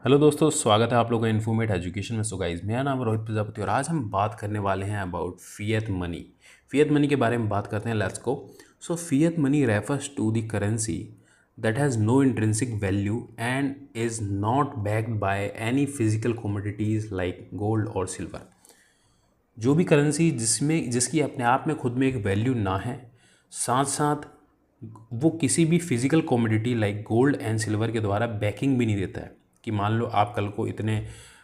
Hello दोस्तों, स्वागत है आप लोगों का इन्फॉर्मेट एजुकेशन में। सो गाइस, मेरा नाम है रोहित प्रजापति और आज हम बात करने वाले हैं about fiat money. Fiat money के बारे में बात करते हैं। Let's go. So fiat money refers to the currency that has no intrinsic value and is not backed by any physical commodities like gold और सिल्वर। जो भी करेंसी जिसकी अपने आप में खुद में एक वैल्यू ना है, साथ साथ वो किसी भी physical commodity like gold and silver के द्वारा बैकिंग भी नहीं देता है कि मान लो आप कल को इतने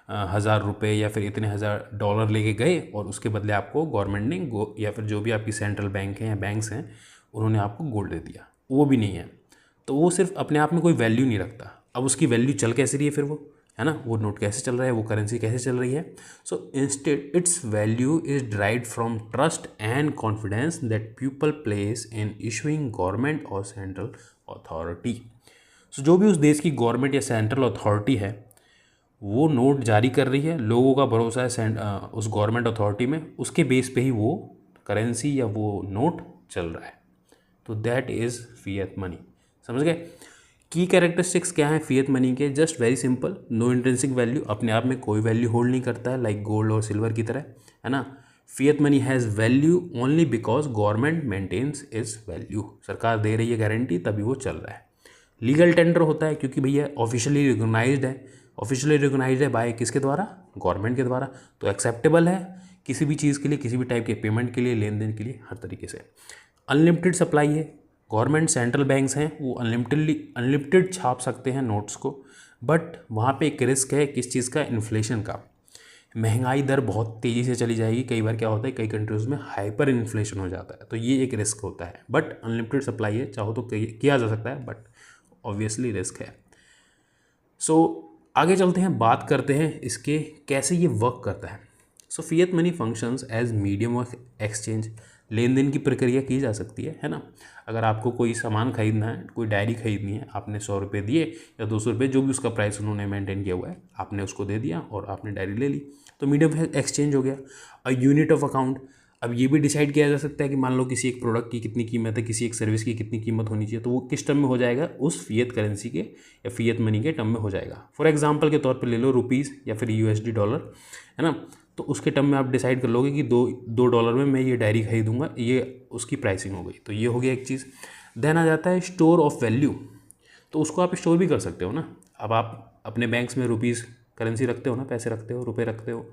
हज़ार रुपये या फिर इतने हज़ार डॉलर लेके गए और उसके बदले आपको गवर्नमेंट ने या फिर जो भी आपकी सेंट्रल बैंक हैं या बैंक्स हैं उन्होंने आपको गोल्ड दे दिया, वो भी नहीं है। तो वो सिर्फ अपने आप में कोई वैल्यू नहीं रखता। अब उसकी वैल्यू चल कैसे रही है फिर वो, है ना, वो नोट कैसे चल रहा है, वो करेंसी कैसे चल रही है। So instead it's value is derived from trust and confidence that people place in issuing government और सेंट्रल अथॉरिटी। सो जो भी उस देश की गवर्नमेंट या सेंट्रल अथॉरिटी है वो नोट जारी कर रही है, लोगों का भरोसा है उस गवर्नमेंट अथॉरिटी में, उसके बेस पे ही वो करेंसी या वो नोट चल रहा है। तो दैट इज़ फिएट मनी। समझ गए? की कैरेक्टरिस्टिक्स क्या है फिएट मनी के? Just very simple, no intrinsic value, अपने आप में कोई वैल्यू होल्ड नहीं करता है लाइक गोल्ड और सिल्वर की तरह, है ना। Fiat money has value only because government maintains is value, सरकार दे रही है गारंटी तभी वो चल रहा है। लीगल टेंडर होता है क्योंकि भैया ऑफिशियली रिकॉग्नाइज्ड है, ऑफिशियली रिकॉग्नाइज्ड है बाय किसके द्वारा? गवर्नमेंट के द्वारा। तो एक्सेप्टेबल है किसी भी चीज़ के लिए, किसी भी टाइप के पेमेंट के लिए, लेन देन के लिए, हर तरीके से। अनलिमिटेड सप्लाई है, गवर्नमेंट सेंट्रल बैंक्स हैं वो अनलिमिटेड छाप सकते हैं नोट्स को, बट वहाँ पे एक रिस्क है किस चीज़ का? इन्फ्लेशन का। महंगाई दर बहुत तेज़ी से चली जाएगी, कई बार क्या होता है कई कंट्रीज़ में हाइपर इन्फ्लेशन हो जाता है, तो ये एक रिस्क होता है। बट अनलिमिटेड सप्लाई है, चाहो तो किया जा सकता है, बट ऑब्वियसली रिस्क है। सो आगे चलते हैं, बात करते हैं इसके कैसे ये वर्क करता है। So fiat money functions as medium of exchange, लेन देन की प्रक्रिया की जा सकती है ना। अगर आपको कोई सामान खरीदना है, कोई डायरी खरीदनी है, आपने 100 रुपये दिए या 200 रुपये, जो भी उसका प्राइस उन्होंने मेंटेन किया हुआ है, आपने उसको दे दिया और आपने डायरी ले ली, तो मीडियम ऑफ एक्सचेंज हो गया। अ यूनिट ऑफ अकाउंट, अब ये भी डिसाइड किया जा सकता है कि मान लो किसी एक प्रोडक्ट की कितनी कीमत है, किसी एक सर्विस की कितनी कीमत होनी चाहिए, तो वो किस टर्म में हो जाएगा? उस फिएट करेंसी के या फिएट मनी के टर्म में हो जाएगा। फॉर एग्जांपल के तौर पे ले लो रुपीज़ या फिर यूएसडी डॉलर, है ना। तो उसके टर्म में आप डिसाइड कर लोगे कि दो डॉलर में मैं ये डायरी खरीदूंगा, ये उसकी प्राइसिंग हो गई। तो ये हो गया एक चीज़। देन आ जाता है स्टोर ऑफ वैल्यू, तो उसको आप स्टोर भी कर सकते हो ना। अब आप अपने बैंक्स में रुपीज़ करेंसी रखते हो ना, पैसे रखते हो, रुपए रखते हो।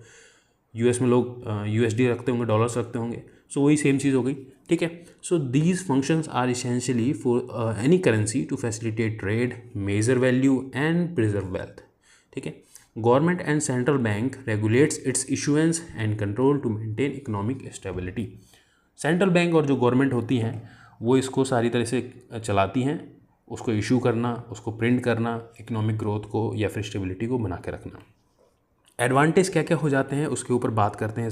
यूएस में लोग यूएसडी रखते होंगे, डॉलर्स रखते होंगे, सो वही सेम चीज़ हो गई, ठीक है। So these functions are essentially for any currency to facilitate trade, measure value and preserve wealth, ठीक है। Government and central bank regulates its issuance and control to maintain economic stability. Central bank और जो government होती हैं वो इसको सारी तरह से चलाती हैं, उसको इशू करना, उसको प्रिंट करना, इकोनॉमिक ग्रोथ को या फिर स्टेबिलिटी को बना के रखना। एडवांटेज क्या क्या हो जाते हैं उसके ऊपर बात करते हैं।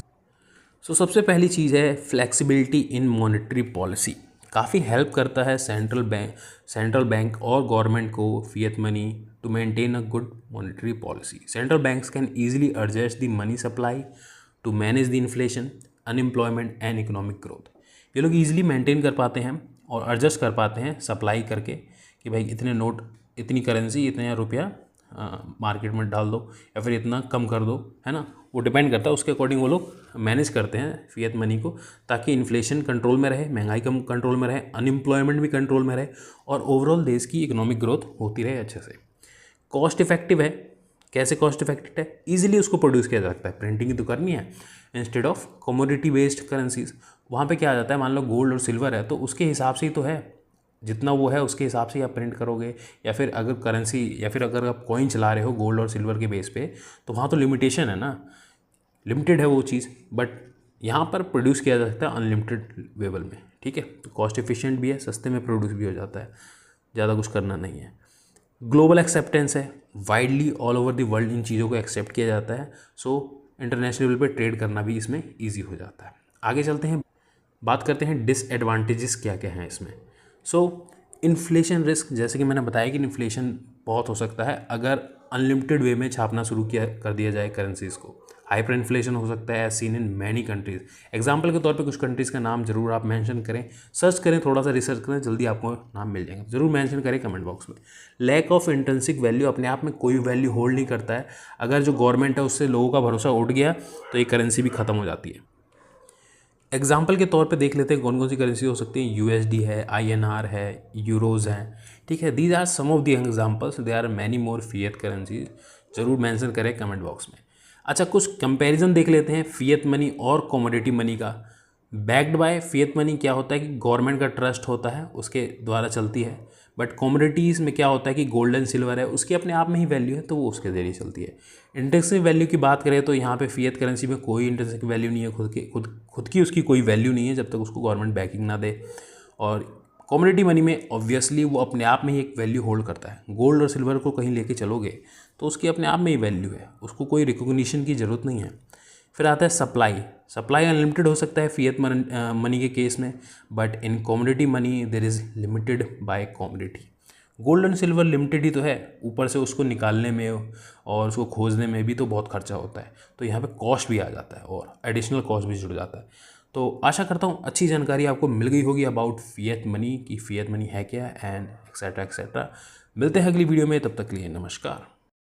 सो सबसे पहली चीज़ है फ्लेक्सिबिलिटी इन मॉनेटरी पॉलिसी। काफ़ी हेल्प करता है सेंट्रल बैंक और गवर्नमेंट को fiat money to maintain a good monetary policy. Central banks can easily adjust the money supply to manage the inflation, unemployment and economic growth. ये लोग easily maintain कर पाते हैं और एडजस्ट कर पाते हैं सप्लाई करके कि भाई इतने नोट, इतनी करेंसी, इतना रुपया मार्केट में डाल दो या फिर इतना कम कर दो, है ना। वो डिपेंड करता है, उसके अकॉर्डिंग वो लोग मैनेज करते हैं फिएट मनी को, ताकि इन्फ्लेशन कंट्रोल में रहे, महंगाई कम कंट्रोल में रहे, अनएम्प्लॉयमेंट भी कंट्रोल में रहे और ओवरऑल देश की इकोनॉमिक ग्रोथ होती रहे अच्छे से। कॉस्ट इफेक्टिव है। कैसे कॉस्ट इफेक्टिव है? ईजिली उसको प्रोड्यूस किया जा सकता है, प्रिंटिंग ही तो करनी है instead of commodity based currencies. वहाँ पे क्या आ जाता है, मान लो गोल्ड और सिल्वर है तो उसके हिसाब से ही तो है, जितना वो है उसके हिसाब से ही आप प्रिंट करोगे। या फिर अगर करेंसी या फिर अगर आप कॉइन चला रहे हो गोल्ड और सिल्वर के बेस पे, तो वहाँ तो लिमिटेशन है ना, लिमिटेड है वो चीज़। बट यहाँ पर प्रोड्यूस किया जा सकता है अनलिमिटेड लेवल में, ठीक है। तो कॉस्ट एफिशिएंट भी है, सस्ते में प्रोड्यूस भी हो जाता है, ज़्यादा कुछ करना नहीं है। ग्लोबल एक्सेप्टेंस है, widely all over the world in चीज़ों को एक्सेप्ट किया जाता है। सो इंटरनेशनल लेवल पे ट्रेड करना भी इसमें ईजी हो जाता है। आगे चलते हैं, बात करते हैं डिसएडवांटेजेस क्या क्या हैं इसमें। सो इन्फ्लेशन रिस्क, जैसे कि मैंने बताया कि इन्फ्लेशन बहुत हो सकता है अगर अनलिमिटेड वे में छापना शुरू किया कर दिया जाए करेंसीज को। हाइपर इन्फ्लेशन हो सकता है as seen in many countries. Example के तौर पे कुछ कंट्रीज़ का नाम जरूर आप मेंशन करें, सर्च करें, थोड़ा सा रिसर्च करें, जल्दी आपको नाम मिल जाएंगे। जरूर मेंशन करें कमेंट बॉक्स में। लैक ऑफ इंट्रिंसिक वैल्यू, अपने आप में कोई वैल्यू होल्ड नहीं करता है। अगर जो गवर्नमेंट है उससे लोगों का भरोसा उठ गया तो ये करेंसी भी खत्म हो जाती है। एग्जाम्पल के तौर पे देख लेते हैं कौन कौन सी करेंसी हो सकती है। यूएसडी है, आईएनआर है, यूरोज़ हैं, ठीक है। These are some of the examples, they are many more fiat currencies. जरूर मेंशन करें कमेंट बॉक्स में। अच्छा, कुछ कंपैरिजन देख लेते हैं फिएट मनी और कमोडिटी मनी का। बैक्ड बाय फिएट मनी क्या होता है कि गवर्नमेंट का ट्रस्ट होता है, उसके द्वारा चलती है। बट कमोडिटीज़ में क्या होता है कि गोल्ड एंड सिल्वर है, उसकी अपने आप में ही वैल्यू है, तो वो उसके जरिए चलती है। इंट्रिंसिक वैल्यू की बात करें तो यहाँ पे फिएट करेंसी में कोई इंट्रिंसिक वैल्यू नहीं है, खुद की उसकी कोई वैल्यू नहीं है जब तक उसको गवर्नमेंट बैकिंग ना दे। और कमोडिटी मनी में ऑब्वियसली वो अपने आप में ही एक वैल्यू होल्ड करता है। गोल्ड और सिल्वर को कहीं लेके चलोगे तो उसकी अपने आप में ही वैल्यू है, उसको कोई रिकॉग्निशन की ज़रूरत नहीं है। फिर आता है सप्लाई अनलिमिटेड हो सकता है फिएट मनी के केस में, but in commodity money there is limited by commodity. Gold and silver limited ही तो है, ऊपर से उसको निकालने में और उसको खोजने में भी तो बहुत खर्चा होता है, तो यहाँ पे कॉस्ट भी आ जाता है और एडिशनल कॉस्ट भी जुड़ जाता है। तो आशा करता हूँ अच्छी जानकारी आपको मिल गई होगी अबाउट फिएट मनी, कि फिएट मनी है क्या एंड एक्सेट्रा एक्सेट्रा। मिलते हैं अगली वीडियो में, तब तक के लिए नमस्कार।